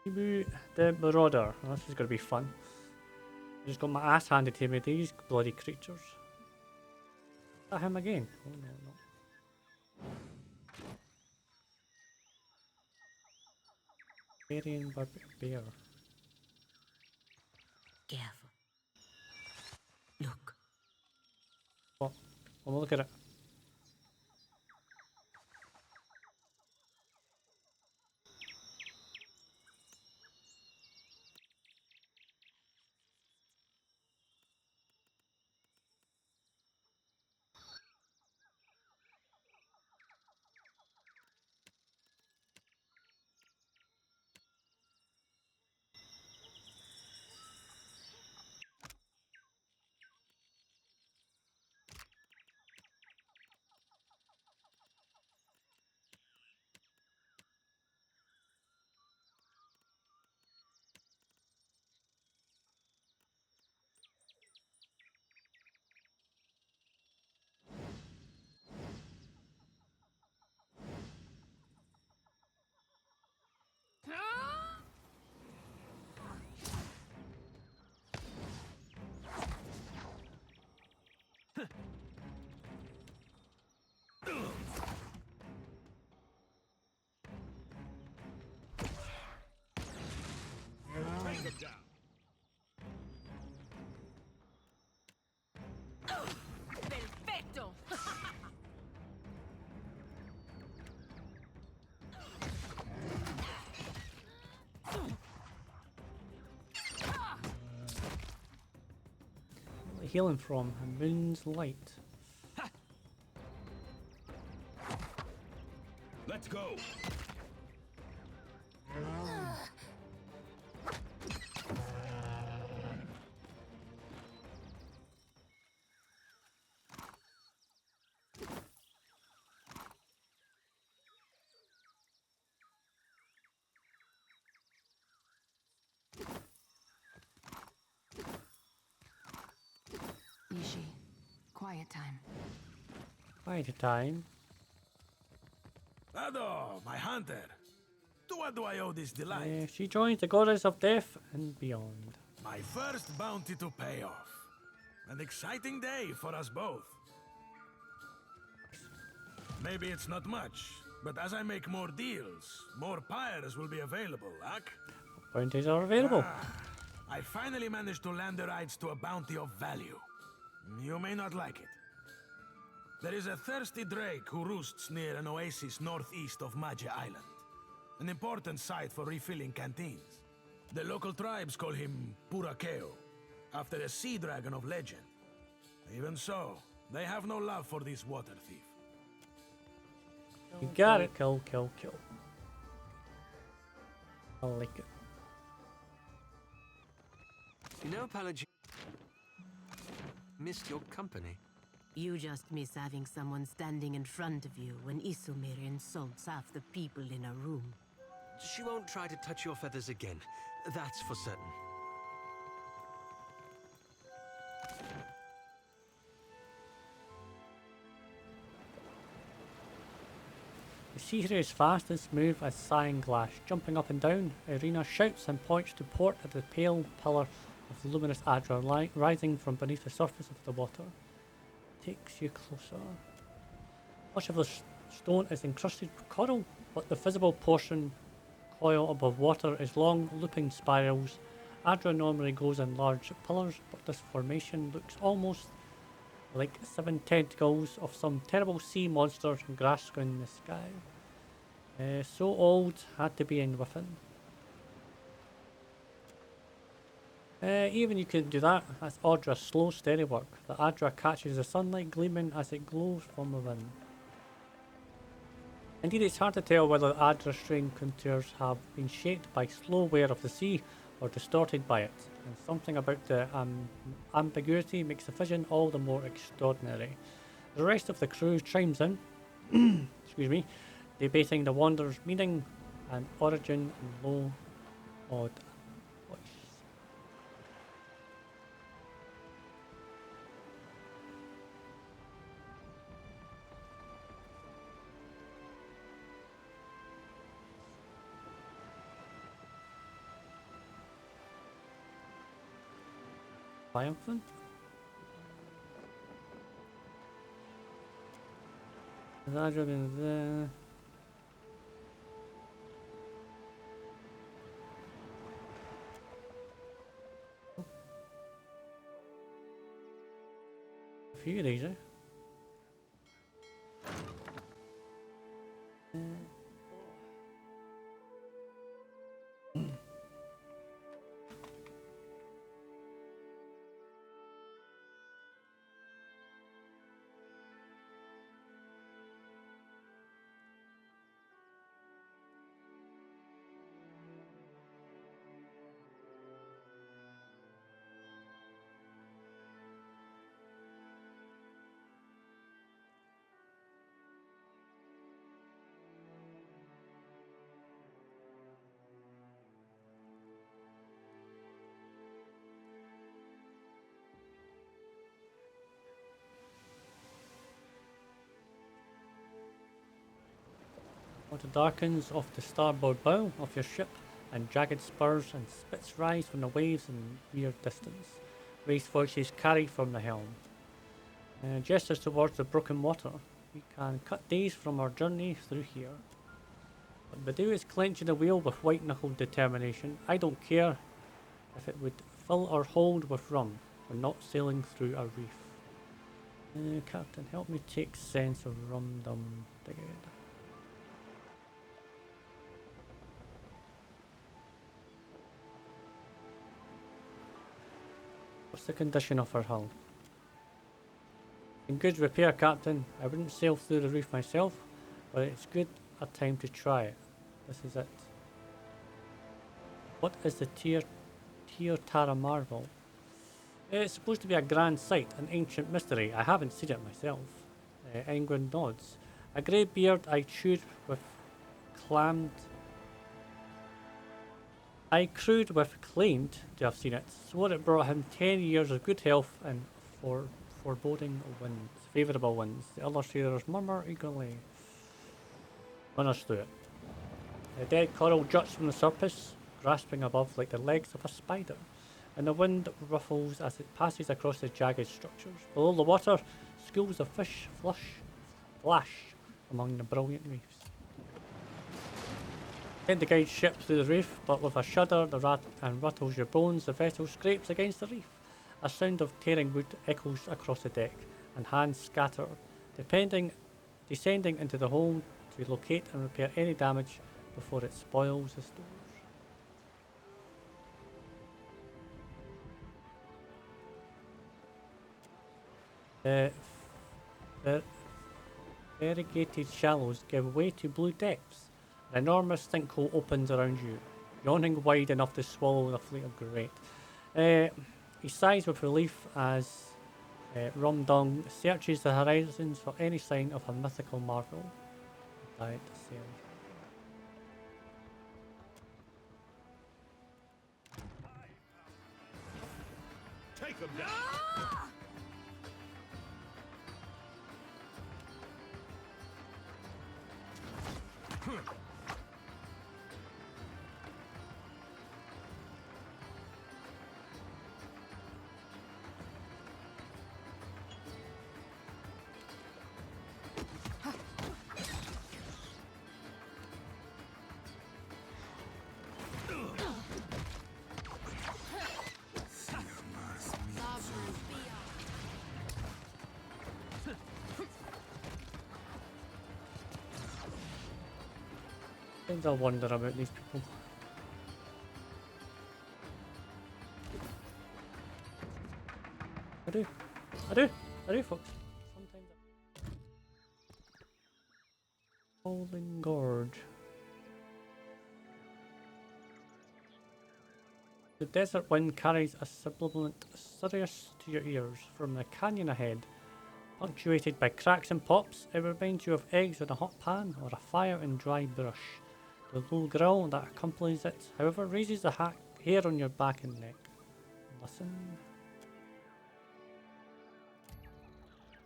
Nomu the Marauder. Oh, this is going to be fun. I just got my ass handed to me, these bloody creatures. Is that him again? Oh no, no. Barbarian bear. Careful. Look. What? Well, look at it. Perfecto. Healing from Moon's Light. Let's go. Ishi, quiet time. Quite a time. Ado, my hunter. To what do I owe this delight? She joins the goddess of death and beyond. My first bounty to pay off. An exciting day for us both. Maybe it's not much, but as I make more deals, more pyres will be available, Ak? Bounties are available. I finally managed to land the rights to a bounty of value. You may not like it. There is a thirsty drake who roosts near an oasis northeast of Maja Island. An important site for refilling canteens. The local tribes call him Purakeo, after a sea dragon of legend. Even so, they have no love for this water thief. You got it. Kill, kill, kill. I like it. No apology. Missed your company. You just miss having someone standing in front of you when Isomir insults half the people in a room. She won't try to touch your feathers again. That's for certain. The sea here is fast and smooth as cyan glass, jumping up and down. Irina shouts and points to port at the pale pillar of the luminous Adra rising from beneath the surface of the water. Takes you closer. Much of the stone is encrusted with coral, but the visible portion coil above water is long, looping spirals. Adra normally goes in large pillars, but this formation looks almost like 7 tentacles of some terrible sea monster grasping the sky. So old, had to be in within. Even you could do that. That's Audra's slow, steady work. The Adra catches the sunlight gleaming as it glows from within. Indeed, it's hard to tell whether Adra's strange contours have been shaped by slow wear of the sea or distorted by it, and something about the ambiguity makes the vision all the more extraordinary. The rest of the crew chimes in, excuse me, debating the wanderer's meaning and origin in low, odd voice. Triumphant. That in there. A few of these, eh? Water darkens off the starboard bow of your ship, and jagged spurs and spits rise from the waves in near distance. Raised voices carry from the helm. Gestures towards the broken water. We can cut days from our journey through here. But Badu is clenching the wheel with white-knuckled determination. I don't care if it would fill our hold with rum. We're not sailing through a reef. Captain, help me take sense of rum-dum digger. What's the condition of her hull? In good repair, Captain. I wouldn't sail through the reef myself, but it's good a time to try it. This is it. What is the Tara marvel? It's supposed to be a grand sight, an ancient mystery. I haven't seen it myself. England nods. A grey beard I chewed with clammed. I crewed with claimed to have seen it, swore it brought him 10 years of good health and foreboding winds, favourable winds. The other sailors murmur eagerly. Run us through it. The dead coral juts from the surface, grasping above like the legs of a spider, and the wind ruffles as it passes across the jagged structures. Below the water, schools of fish flash among the brilliant reefs. Tend to guide ship through the reef, but with a shudder and rattles your bones, the vessel scrapes against the reef. A sound of tearing wood echoes across the deck, and hands scatter, descending into the hold to locate and repair any damage before it spoils the stores. The variegated shallows give way to blue depths. An enormous Syn Cole opens around you, yawning wide enough to swallow the fleet of great. He sighs with relief as Rumdong searches the horizons for any sign of a mythical marvel. Died sail. Take him down! Things I wonder about these people. I do, folks. Sometimes. Howling Gorge. The desert wind carries a sibilant sirius to your ears from the canyon ahead. Punctuated by cracks and pops, it reminds you of eggs in a hot pan or a fire in dry brush. The low growl that accompanies it, however, raises the hair on your back and neck. Listen.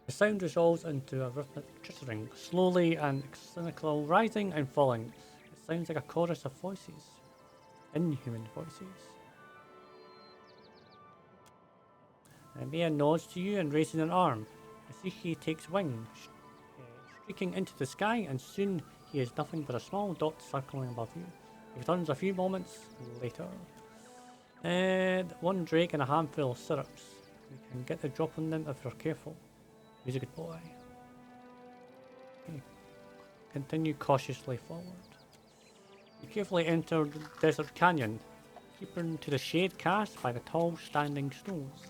The sound resolves into a rhythmic chittering, slowly and cynical, rising and falling. It sounds like a chorus of voices. Inhuman voices. Mia nods to you and raises an arm. Asiki takes wing, streaking into the sky, and soon he is nothing but a small dot circling above you. He returns a few moments later. And one drake and a handful of syrups. You can get the drop on them if you're careful. He's a good boy. Okay. Continue cautiously forward. You carefully enter the desert canyon, keeping to the shade cast by the tall standing stones.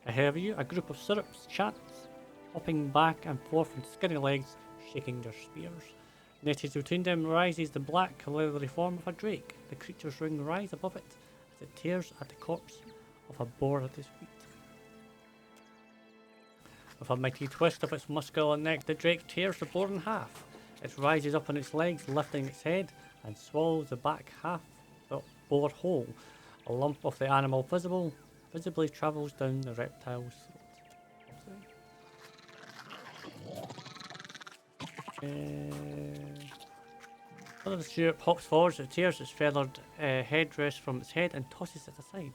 Ahead of you, a group of syrups chants, hopping back and forth with skinny legs, shaking their spears. Netted between them rises the black, leathery form of a drake. The creature's ring rise above it as it tears at the corpse of a boar at his feet. With a mighty twist of its muscular neck, the drake tears the boar in half. It rises up on its legs, lifting its head, and swallows the back half of the boar whole. A lump of the animal visibly travels down the reptile's throat. One of the syrup hops forward, it tears its feathered headdress from its head and tosses it aside.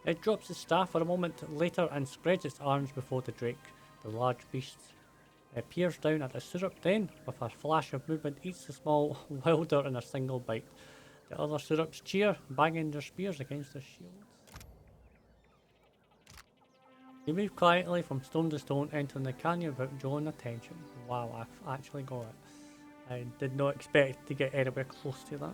It drops its staff for a moment later and spreads its arms before the drake. The large beast peers down at the syrup, then, with a flash of movement, eats the small wilder in a single bite. The other syrups cheer, banging their spears against their shields. You move quietly from stone to stone, entering the canyon without drawing attention. Wow, I've actually got it. I did not expect to get anywhere close to that.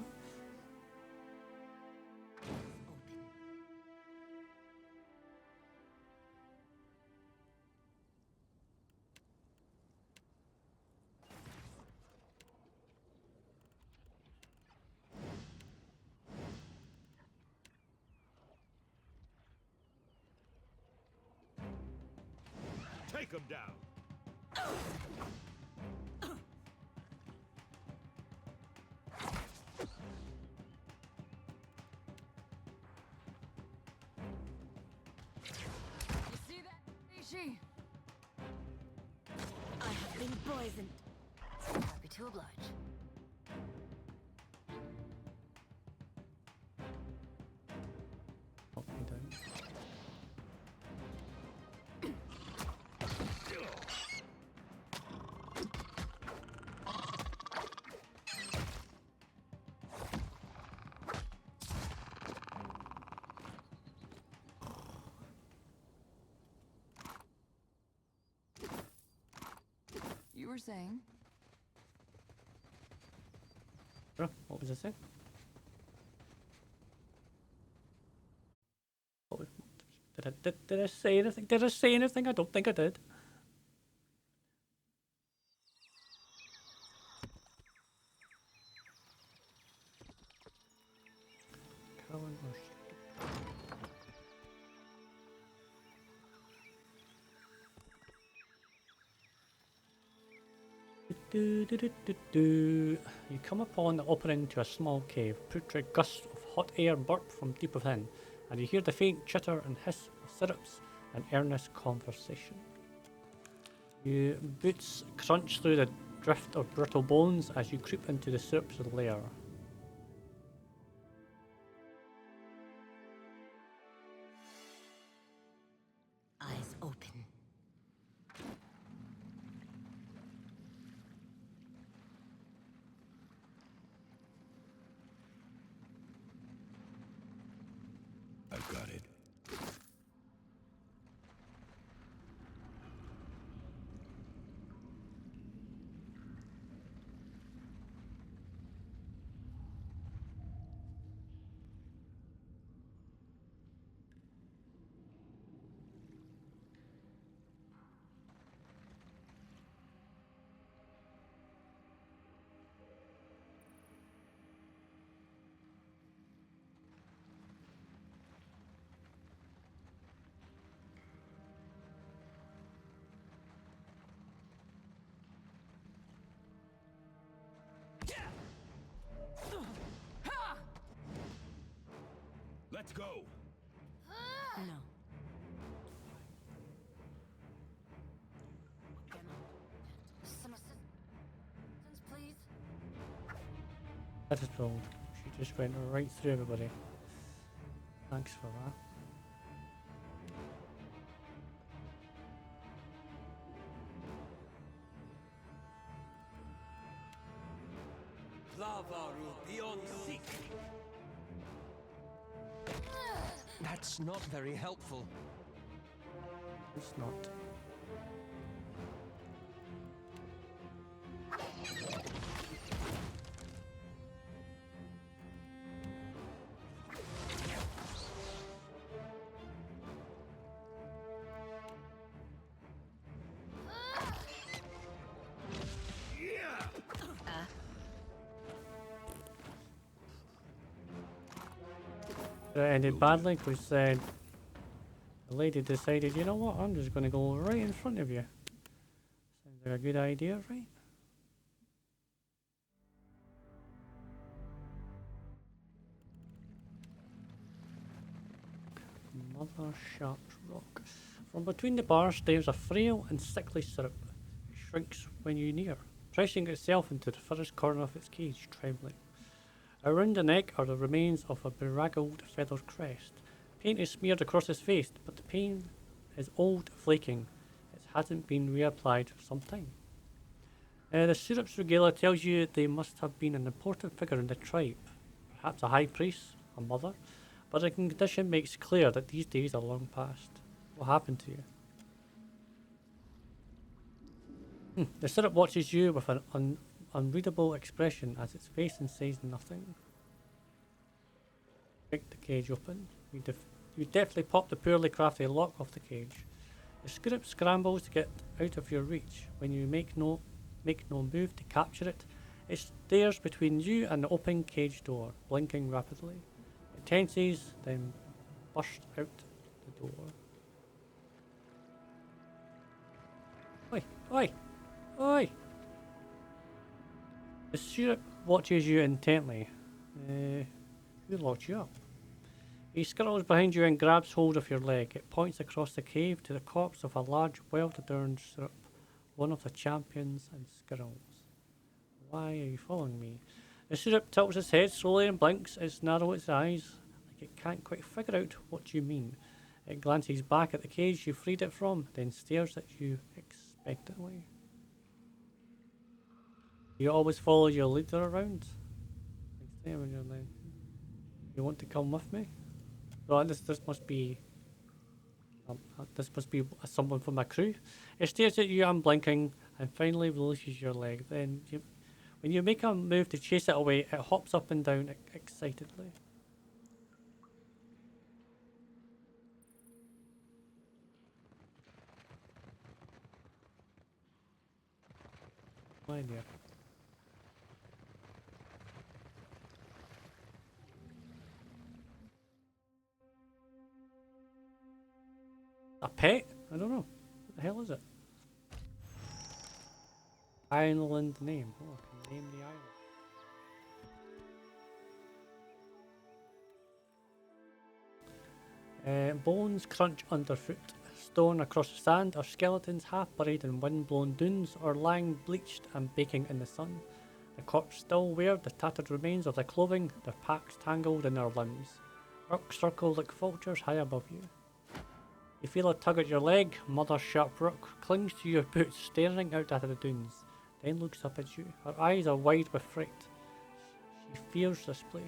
Take him down. You see that, Ishi? I have been poisoned. Happy to oblige. Knock me down. You were saying? Bro, what was I saying? Did I say anything? Did I say anything? I don't think I did. Howling Gorge. You come upon the opening to a small cave. Putrid gusts of hot air burp from deep within, and you hear the faint chitter and hiss of syrups and earnest conversation. Your boots crunch through the drift of brittle bones as you creep into the syrup's lair. Eyes open. I've got it. Let's go. No. Some assistance, please. That is bold. She just went right through everybody. Thanks for that. beyond seek. That's not very helpful. It's not. It ended badly because the lady decided, you know what, I'm just going to go right in front of you. Sounds like a good idea, right? Mother Sharp Rock. From between the bars stares a frail and sickly syrup. It shrinks when you near, pressing itself into the furthest corner of its cage, trembling. Around the neck are the remains of a beraggled feathered crest. Paint is smeared across his face, but the paint is old, flaking. It hasn't been reapplied for some time. The syrup's regala tells you they must have been an important figure in the tribe, perhaps a high priest, a mother, but the condition makes clear that these days are long past. What happened to you? The syrup watches you with an unreadable expression as its face and says nothing. Break the cage open. You deftly pop the poorly crafted lock off the cage. The syrup scrambles to get out of your reach. When you make no move to capture it, it stares between you and the open cage door, blinking rapidly. It tenses, then bursts out the door. Oi! Oi! Oi! The syrup watches you intently. Who locked you up? He scurries behind you and grabs hold of your leg. It points across the cave to the corpse of a large, well-adorned syrup, one of the champions and skirrels. Why are you following me? The syrup tilts its head slowly and blinks. It narrows its eyes, like it can't quite figure out what you mean. It glances back at the cage you freed it from, then stares at you expectantly. You always follow your leader around? Next time when you're like, you want to come with me? No, this must be someone from my crew. It stares at you unblinking and finally releases your leg. Then, when you make a move to chase it away, it hops up and down excitedly. No idea. A pet? I don't know. What the hell is it? Island name. Oh, I can name the island. Bones crunch underfoot. Stone across the sand are skeletons half buried in wind-blown dunes or lying bleached and baking in the sun. The corpse still wear the tattered remains of their clothing, their packs tangled in their limbs. Rocks circle like vultures high above you. You feel a tug at your leg. Mother Sharp Rock clings to your boots, staring out at the dunes, then looks up at you. Her eyes are wide with fright. She fears this place.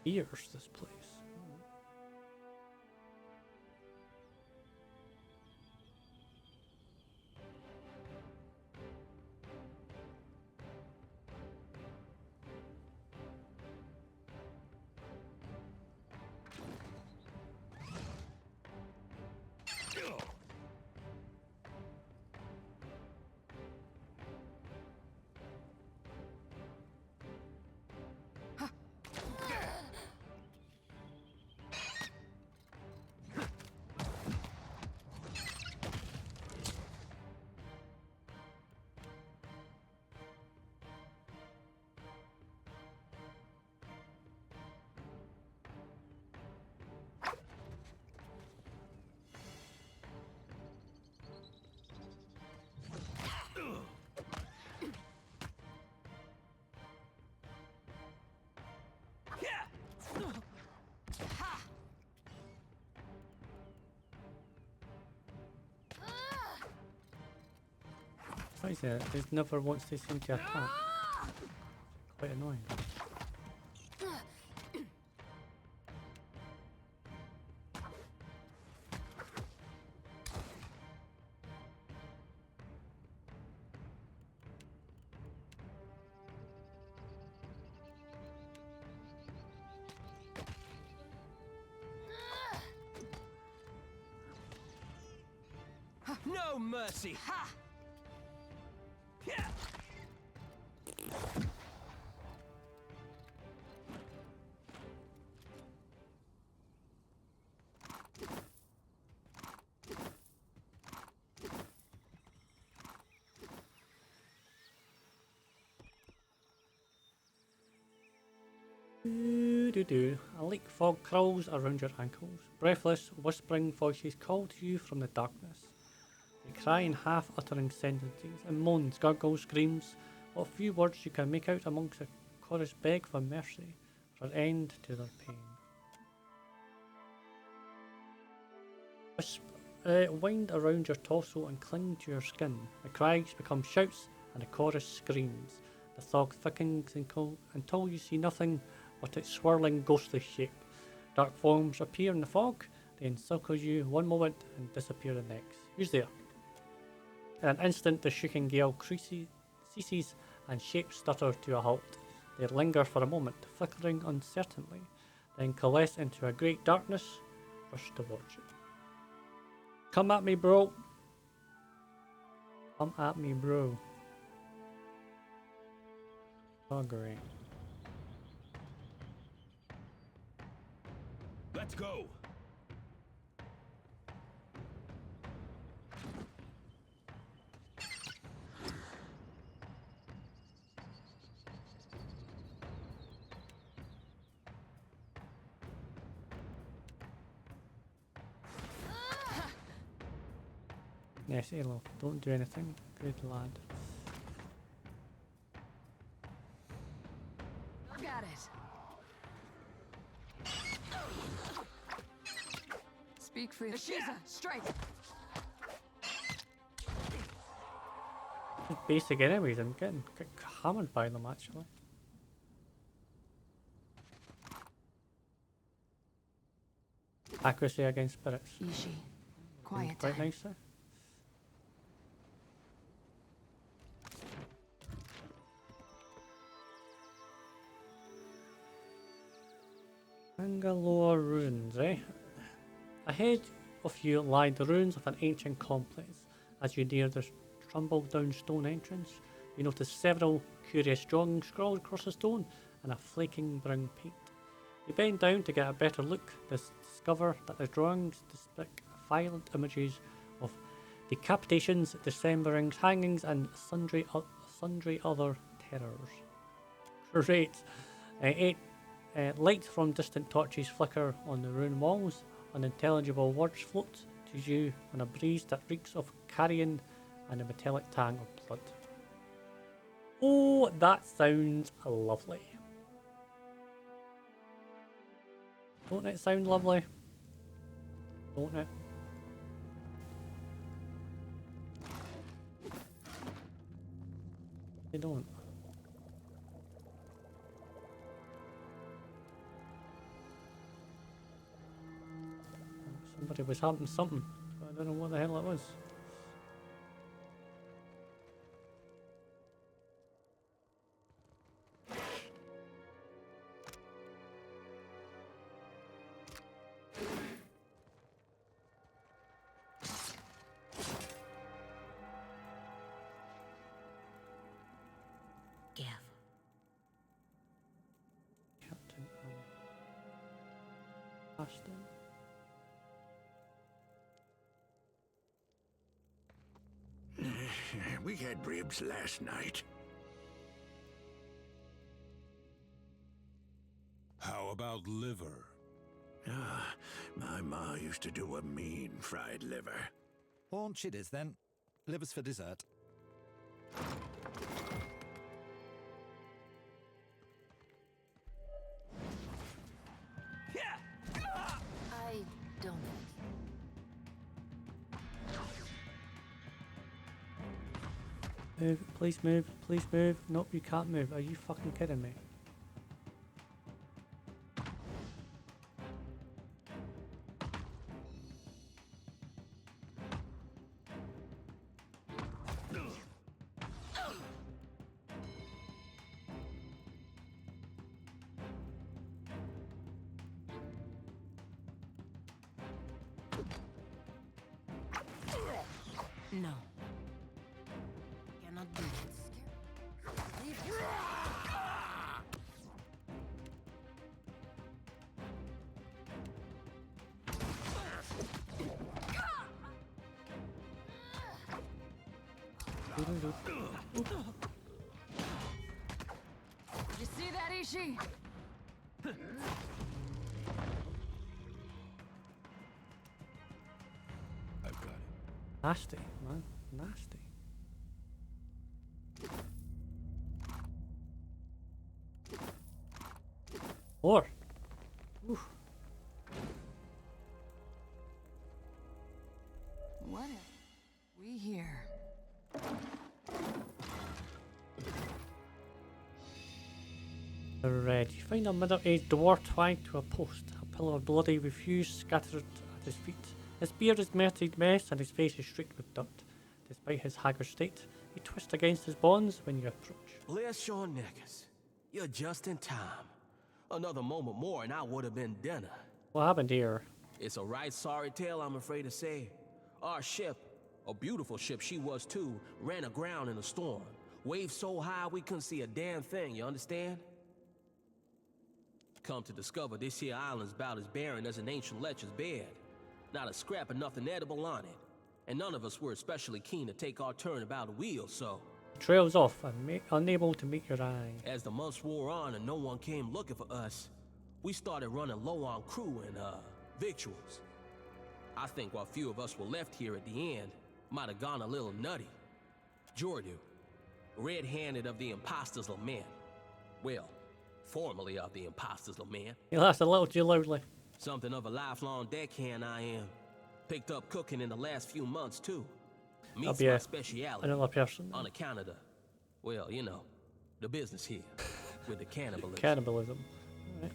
Fears this place. What is it? It never wants to seem to attack. Quite annoying. No mercy! Ha! Yeah. A leak fog crawls around your ankles. Breathless, whispering voices call to you from the darkness. They cry in half-uttering sentences and moans, gurgles, screams. What few words you can make out amongst the chorus beg for mercy, for an end to their pain. Wind around your torso and cling to your skin. The cries become shouts and the chorus screams. The fog thickens until you see nothing but its swirling ghostly shape. Dark forms appear in the fog, they encircle you one moment and disappear the next. Who's there? In an instant the shrieking gale ceases and shapes stutter to a halt. They linger for a moment, flickering uncertainly, then coalesce into a great darkness, rush towards you. Come at me, bro! Come at me, bro. Oh, great. Let's go. Yes, Elo, don't do anything. Good lad. Got it. Speak for yourself. Strike. Basic enemies, I'm getting hammered by them actually. Accuracy against spirits. Ishi. Quiet Quite time. nicely. Bangalore ruins, eh? Ahead of you lie the ruins of an ancient complex. As you near the tumbled down stone entrance, you notice several curious drawings scrawled across the stone in a flaking brown paint. You bend down to get a better look, discover that the drawings depict violent images of decapitations, dismemberings, hangings, and sundry other terrors. Great! Light from distant torches flicker on the ruined walls. Unintelligible words float to you on a breeze that reeks of carrion and a metallic tang of blood. Oh, that sounds lovely. Don't it sound lovely? Don't it? They don't. Somebody was hunting something, but I don't know what the hell it was. Captain Ashton. We had ribs last night. How about liver? Ah, my ma used to do a mean fried liver. Haunch it is then. Livers for dessert. I don't. Move, please move, please move. Nope, you can't move. Are you fucking kidding me? No. Cannot do it. You see that, Ishi? I've got it. Nasty, man. Nasty. Or. Oof. What if we hear? Red. You find a middle-aged dwarf tied to a post. A pillar of bloody refuse scattered at his feet. His beard is matted mess and his face is streaked with dirt. Despite his haggard state, he twists against his bonds when you approach. Bless your neckers. You're just in time. Another moment more and I would have been dinner. What happened here? It's a right sorry tale, I'm afraid to say. Our ship, a beautiful ship she was too, ran aground in a storm. Waves so high we couldn't see a damn thing, you understand? Come to discover this here island's about as barren as an ancient lecher's bed. Not a scrap of nothing edible on it. And none of us were especially keen to take our turn about the wheel, so... Trails off and unable to meet your eye. As the months wore on and no one came looking for us, we started running low on crew and, victuals. I think what few of us were left here at the end might have gone a little nutty. Giordu Red-Handed of the Impostors Lament. Well, formerly of the Impostors Lament. You laughed a little too loudly. Something of a lifelong deckhand I am. Picked up cooking in the last few months, too. Meat's be my speciality. Another person. On account of the, well, you know, the business here. With the cannibalism. Cannibalism. Right.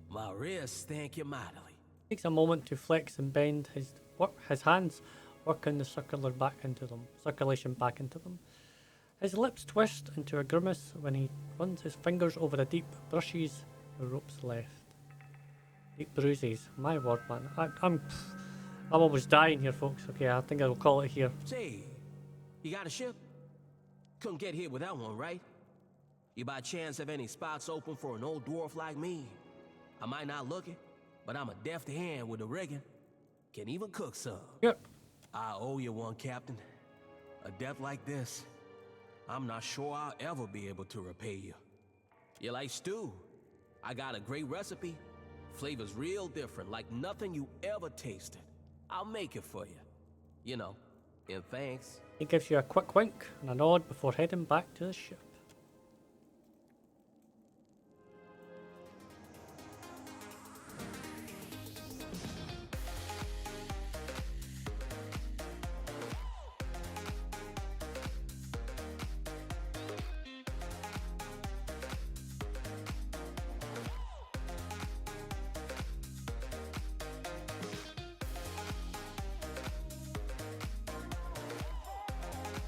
My wrists thank you mightily. Takes a moment to flex and bend his hands, working the circulation back into them. His lips twist into a grimace when he runs his fingers over the deep brushes the ropes left. Deep bruises. My word, man. I'm almost dying here, folks. Okay, I think I'll call it here. Say, you got a ship? Couldn't get here without one, right? You by chance have any spots open for an old dwarf like me? I might not look it, but I'm a deft hand with the rigging. Can even cook some. Yep. I owe you one, Captain. A debt like this, I'm not sure I'll ever be able to repay you. You like stew? I got a great recipe. Flavor's real different, like nothing you ever tasted. I'll make it for you. You know, and thanks. He gives you a quick wink and a nod before heading back to the ship.